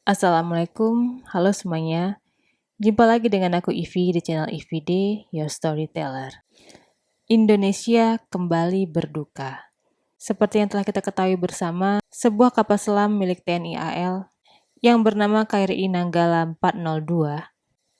Assalamualaikum, halo semuanya. Jumpa lagi dengan aku Ivi di channel IVD, Your Storyteller. Indonesia kembali berduka. Seperti yang telah kita ketahui bersama, sebuah kapal selam milik TNI AL yang bernama KRI Nanggala 402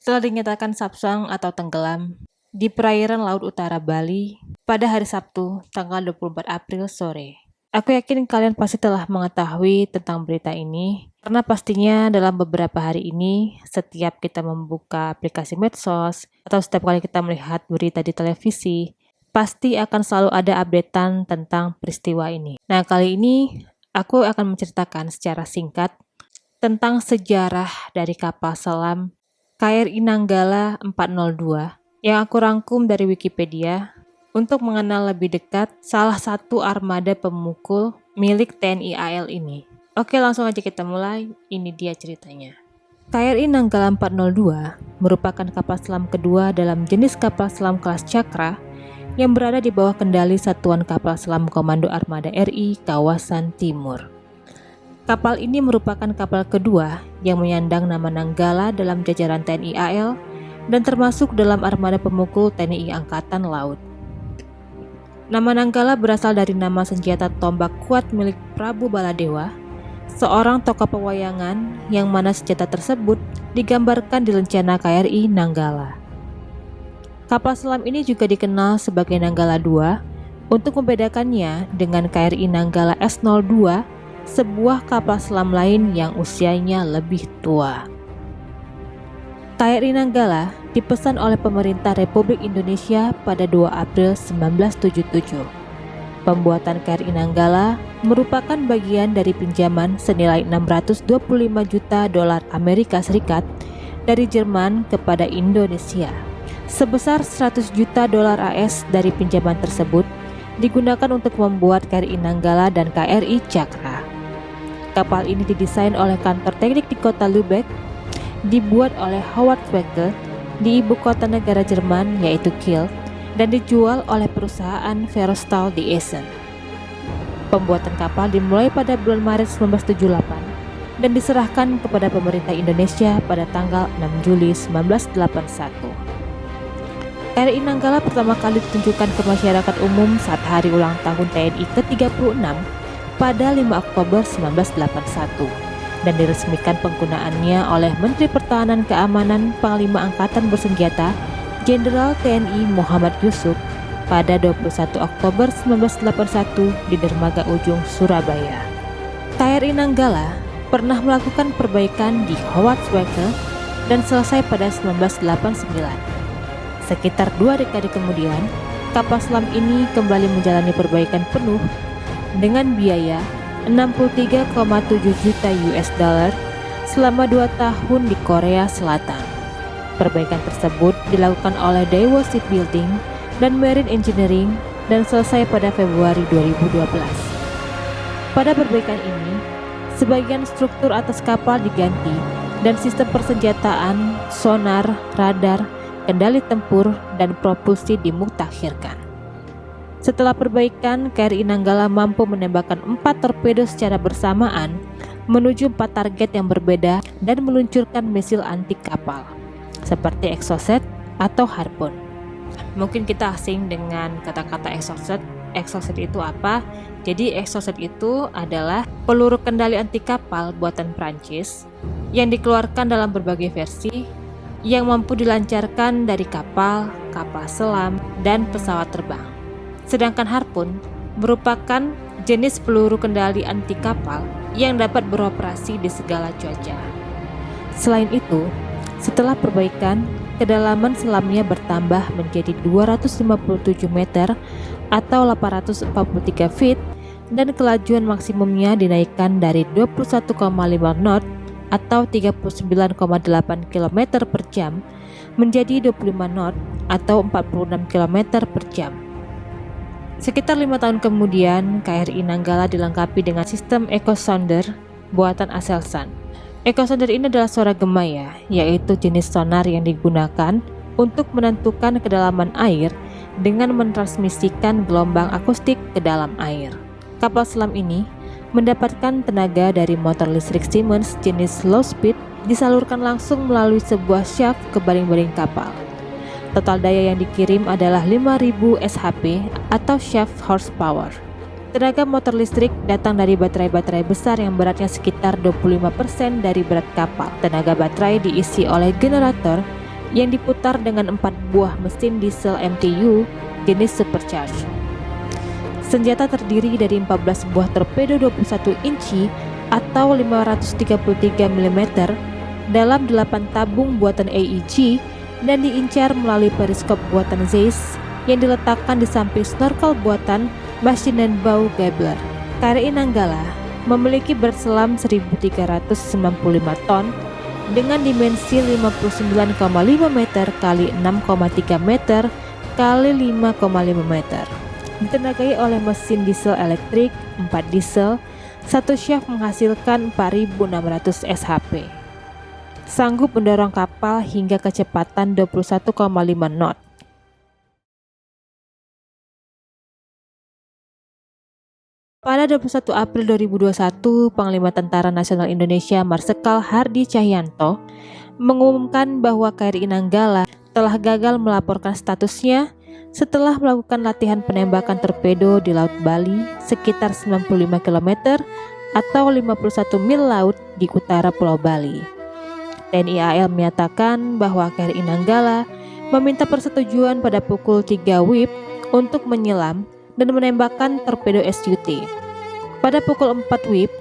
telah dinyatakan sabsang atau tenggelam di perairan Laut Utara Bali pada hari Sabtu, tanggal 24 April sore. Aku yakin kalian pasti telah mengetahui tentang berita ini, karena pastinya dalam beberapa hari ini, setiap kita membuka aplikasi medsos, atau setiap kali kita melihat berita di televisi, pasti akan selalu ada updatean tentang peristiwa ini. Nah, kali ini aku akan menceritakan secara singkat tentang sejarah dari kapal selam KRI Nanggala 402 yang aku rangkum dari Wikipedia untuk mengenal lebih dekat salah satu armada pemukul milik TNI AL ini. Oke, langsung aja kita mulai. Ini dia ceritanya. KRI Nanggala 402 merupakan kapal selam kedua dalam jenis kapal selam kelas Cakra yang berada di bawah kendali Satuan Kapal Selam Komando Armada RI Kawasan Timur. Kapal ini merupakan kapal kedua yang menyandang nama Nanggala dalam jajaran TNI AL dan termasuk dalam armada pemukul TNI Angkatan Laut. Nama Nanggala berasal dari nama senjata tombak kuat milik Prabu Baladewa, seorang tokoh pewayangan yang mana senjata tersebut digambarkan di lencana KRI Nanggala. Kapal selam ini juga dikenal sebagai Nanggala II untuk membedakannya dengan KRI Nanggala S02, sebuah kapal selam lain yang usianya lebih tua. KRI Nanggala dipesan oleh pemerintah Republik Indonesia pada 2 April 1977. Pembuatan KRI Nanggala merupakan bagian dari pinjaman senilai 625 juta dolar Amerika Serikat dari Jerman kepada Indonesia. Sebesar 100 juta dolar AS dari pinjaman tersebut digunakan untuk membuat KRI Nanggala dan KRI Cakra. Kapal ini didesain oleh kantor teknik di kota Lübeck, dibuat oleh Howard Schwecke di ibu kota negara Jerman yaitu Kiel, dan dijual oleh perusahaan Verostal di Essen. Pembuatan kapal dimulai pada bulan Maret 1978 dan diserahkan kepada pemerintah Indonesia pada tanggal 6 Juli 1981. KRI Nanggala pertama kali ditunjukkan ke masyarakat umum saat hari ulang tahun TNI ke-36 pada 5 Oktober 1981. Dan diresmikan penggunaannya oleh Menteri Pertahanan Keamanan Panglima Angkatan Bersenjata Jenderal TNI Muhammad Yusuf pada 21 Oktober 1981 di Dermaga Ujung, Surabaya. KRI Nanggala pernah melakukan perbaikan di Howard Schwecke dan selesai pada 1989. Sekitar 2 dekade kemudian, kapal selam ini kembali menjalani perbaikan penuh dengan biaya 63,7 juta US dollar selama 2 tahun di Korea Selatan. Perbaikan tersebut dilakukan oleh Daewoo Shipbuilding dan Marine Engineering dan selesai pada Februari 2012. Pada perbaikan ini, sebagian struktur atas kapal diganti dan sistem persenjataan, sonar, radar, kendali tempur, dan propulsi dimutakhirkan. Setelah perbaikan, KRI Nanggala mampu menembakkan 4 torpedo secara bersamaan menuju 4 target yang berbeda dan meluncurkan misil anti kapal seperti Exocet atau Harpoon. Mungkin kita asing dengan kata-kata Exocet. Exocet itu apa? Jadi Exocet itu adalah peluru kendali anti kapal buatan Prancis yang dikeluarkan dalam berbagai versi yang mampu dilancarkan dari kapal, kapal selam, dan pesawat terbang. Sedangkan Harpoon merupakan jenis peluru kendali anti kapal yang dapat beroperasi di segala cuaca. Selain itu, setelah perbaikan, kedalaman selamnya bertambah menjadi 257 meter atau 843 feet dan kelajuan maksimumnya dinaikkan dari 21,5 knot atau 39,8 km per jam menjadi 25 knot atau 46 km per jam. Sekitar 5 tahun kemudian, KRI Nanggala dilengkapi dengan sistem Echo Sounder buatan Aselsan. Echo Sounder ini adalah suara gema ya, yaitu jenis sonar yang digunakan untuk menentukan kedalaman air dengan mentransmisikan gelombang akustik ke dalam air. Kapal selam ini mendapatkan tenaga dari motor listrik Siemens jenis low speed disalurkan langsung melalui sebuah shaft ke baling-baling kapal. Total daya yang dikirim adalah 5.000 shp atau shaft horsepower. Tenaga motor listrik datang dari baterai-baterai besar yang beratnya sekitar 25% dari berat kapal. Tenaga baterai diisi oleh generator yang diputar dengan 4 buah mesin diesel MTU jenis supercharged. Senjata terdiri dari 14 buah torpedo 21 inci atau 533 mm dalam 8 tabung buatan AEG dan diincar melalui periskop buatan Zeiss yang diletakkan di samping snorkel buatan Maschinenbau Gabler. KRI Nanggala memiliki berat selam 1.395 ton dengan dimensi 59,5 meter kali 6,3 meter kali 5,5 meter. Ditenagai oleh mesin diesel elektrik 4 diesel, satu shaft menghasilkan 4.600 shp. Sanggup mendorong kapal hingga kecepatan 21,5 knot. Pada 21 April 2021, Panglima Tentara Nasional Indonesia Marsikal Hardy Cahyanto mengumumkan bahwa KRI Nanggala telah gagal melaporkan statusnya setelah melakukan latihan penembakan torpedo di Laut Bali sekitar 95 km atau 51 mil laut di utara Pulau Bali. TNI AL menyatakan bahwa KRI Nanggala meminta persetujuan pada pukul 3 WIB untuk menyelam dan menembakkan torpedo SUT. Pada pukul 4 WIB,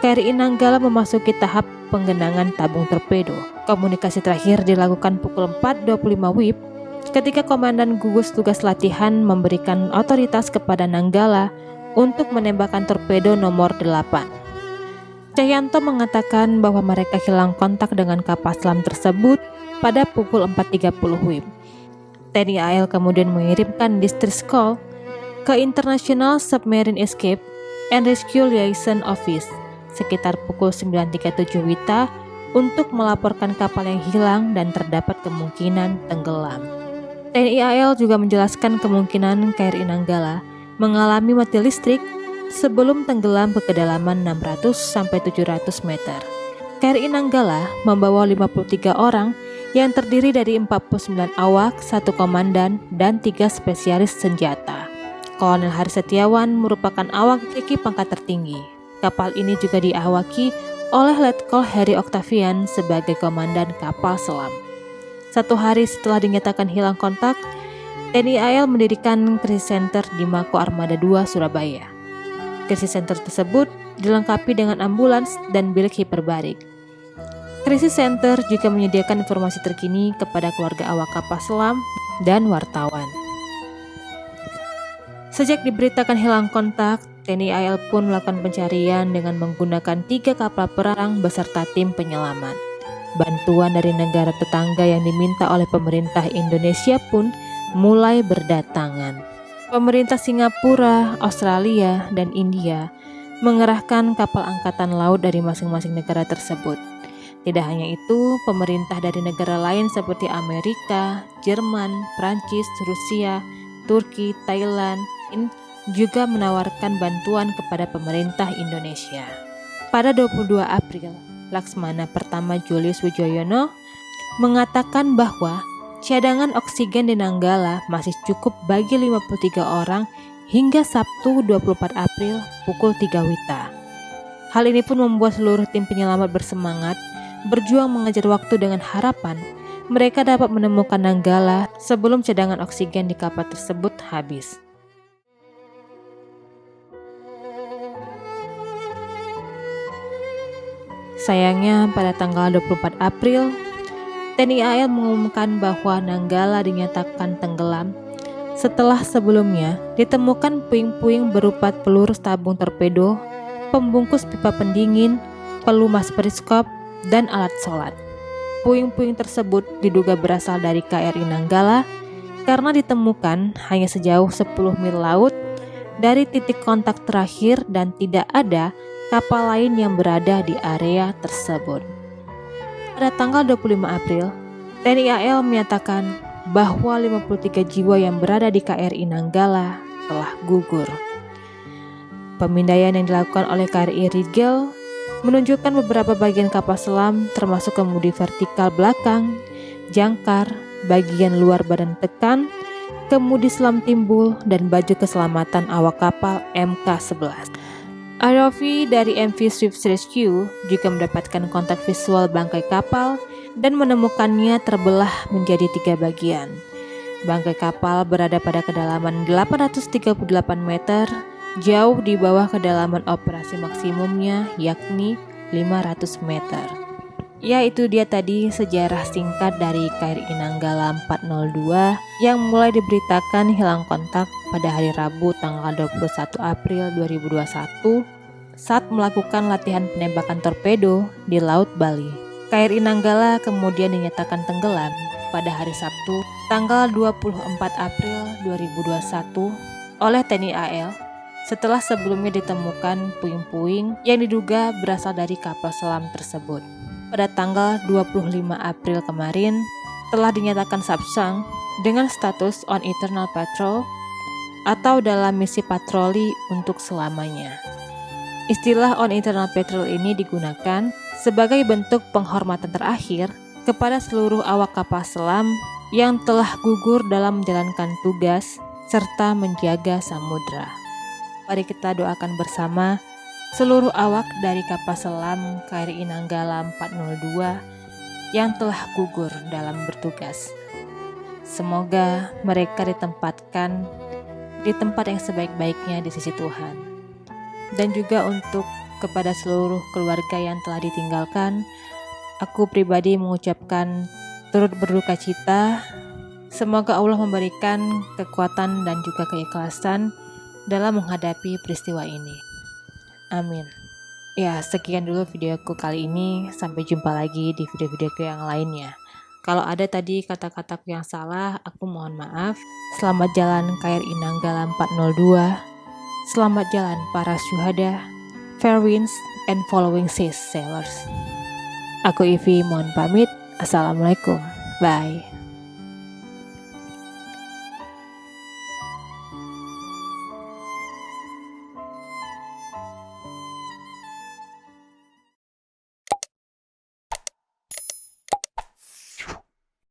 KRI Nanggala memasuki tahap penggenangan tabung torpedo. Komunikasi terakhir dilakukan pukul 4.25 WIB ketika Komandan Gugus Tugas Latihan memberikan otoritas kepada Nanggala untuk menembakkan torpedo nomor 8. Cahyanto mengatakan bahwa mereka hilang kontak dengan kapal selam tersebut pada pukul 4.30 WIB. TNI AL kemudian mengirimkan distress call ke International Submarine Escape and Rescue Liaison Office sekitar pukul 9.37 WITA untuk melaporkan kapal yang hilang dan terdapat kemungkinan tenggelam. TNI AL juga menjelaskan kemungkinan KRI Nanggala mengalami mati listrik sebelum tenggelam ke kedalaman 600-700 meter. KRI Nanggala membawa 53 orang yang terdiri dari 49 awak, 1 komandan, dan 3 spesialis senjata. Kolonel Haris Setiawan merupakan awak Riki pangkat tertinggi. Kapal ini juga diawaki oleh Letkol Heri Octavian sebagai komandan kapal selam. 1 hari setelah dinyatakan hilang kontak, TNI AL mendirikan krisis center di Mako Armada 2 Surabaya. Krisis center tersebut dilengkapi dengan ambulans dan bilik hiperbarik. Krisis center juga menyediakan informasi terkini kepada keluarga awak kapal selam dan wartawan. Sejak diberitakan hilang kontak, TNI AL pun melakukan pencarian dengan menggunakan 3 kapal perang beserta tim penyelaman. Bantuan dari negara tetangga yang diminta oleh pemerintah Indonesia pun mulai berdatangan. Pemerintah Singapura, Australia, dan India mengerahkan kapal angkatan laut dari masing-masing negara tersebut. Tidak hanya itu, pemerintah dari negara lain seperti Amerika, Jerman, Prancis, Rusia, Turki, Thailand juga menawarkan bantuan kepada pemerintah Indonesia. Pada 22 April, Laksmana Pertama Julius Wijoyono mengatakan bahwa cadangan oksigen di Nanggala masih cukup bagi 53 orang hingga Sabtu 24 April pukul 3 WITA. Hal ini pun membuat seluruh tim penyelamat bersemangat berjuang mengejar waktu dengan harapan mereka dapat menemukan Nanggala sebelum cadangan oksigen di kapal tersebut habis. Sayangnya pada tanggal 24 April, TNI AL mengumumkan bahwa Nanggala dinyatakan tenggelam setelah sebelumnya ditemukan puing-puing berupa peluru tabung torpedo, pembungkus pipa pendingin, pelumas periskop, dan alat sholat. Puing-puing tersebut diduga berasal dari KRI Nanggala karena ditemukan hanya sejauh 10 mil laut dari titik kontak terakhir dan tidak ada kapal lain yang berada di area tersebut. Pada tanggal 25 April, TNI AL menyatakan bahwa 53 jiwa yang berada di KRI Nanggala telah gugur. Pemindaian yang dilakukan oleh KRI Rigel menunjukkan beberapa bagian kapal selam termasuk kemudi vertikal belakang, jangkar, bagian luar badan tekan, kemudi selam timbul, dan baju keselamatan awak kapal MK11. ROV dari MV Swift Rescue juga mendapatkan kontak visual bangkai kapal dan menemukannya terbelah menjadi 3 bagian. Bangkai kapal berada pada kedalaman 838 meter, jauh di bawah kedalaman operasi maksimumnya yakni 500 meter. Ya, itu dia tadi sejarah singkat dari KRI Nanggala 402 yang mulai diberitakan hilang kontak pada hari Rabu tanggal 21 April 2021 saat melakukan latihan penembakan torpedo di Laut Bali. KRI Nanggala kemudian dinyatakan tenggelam pada hari Sabtu tanggal 24 April 2021 oleh TNI AL setelah sebelumnya ditemukan puing-puing yang diduga berasal dari kapal selam tersebut. Pada tanggal 25 April kemarin telah dinyatakan Sapsang dengan status on eternal patrol atau dalam misi patroli untuk selamanya. Istilah on eternal patrol ini digunakan sebagai bentuk penghormatan terakhir kepada seluruh awak kapal selam yang telah gugur dalam menjalankan tugas serta menjaga samudra. Mari kita doakan bersama seluruh awak dari kapal selam KRI Nanggala 402 yang telah gugur dalam bertugas. Semoga mereka ditempatkan di tempat yang sebaik-baiknya di sisi Tuhan. Dan juga untuk kepada seluruh keluarga yang telah ditinggalkan, aku pribadi mengucapkan turut berduka cita. Semoga Allah memberikan kekuatan dan juga keikhlasan dalam menghadapi peristiwa ini. Amin. Ya, sekian dulu videoku kali ini. Sampai jumpa lagi di video-videoku yang lainnya. Kalau ada tadi kata-kataku yang salah, aku mohon maaf. Selamat jalan KRI Nanggala 402. Selamat jalan para syuhada, fair winds and following seas sailors. Aku Ivi mohon pamit. Assalamualaikum. Bye.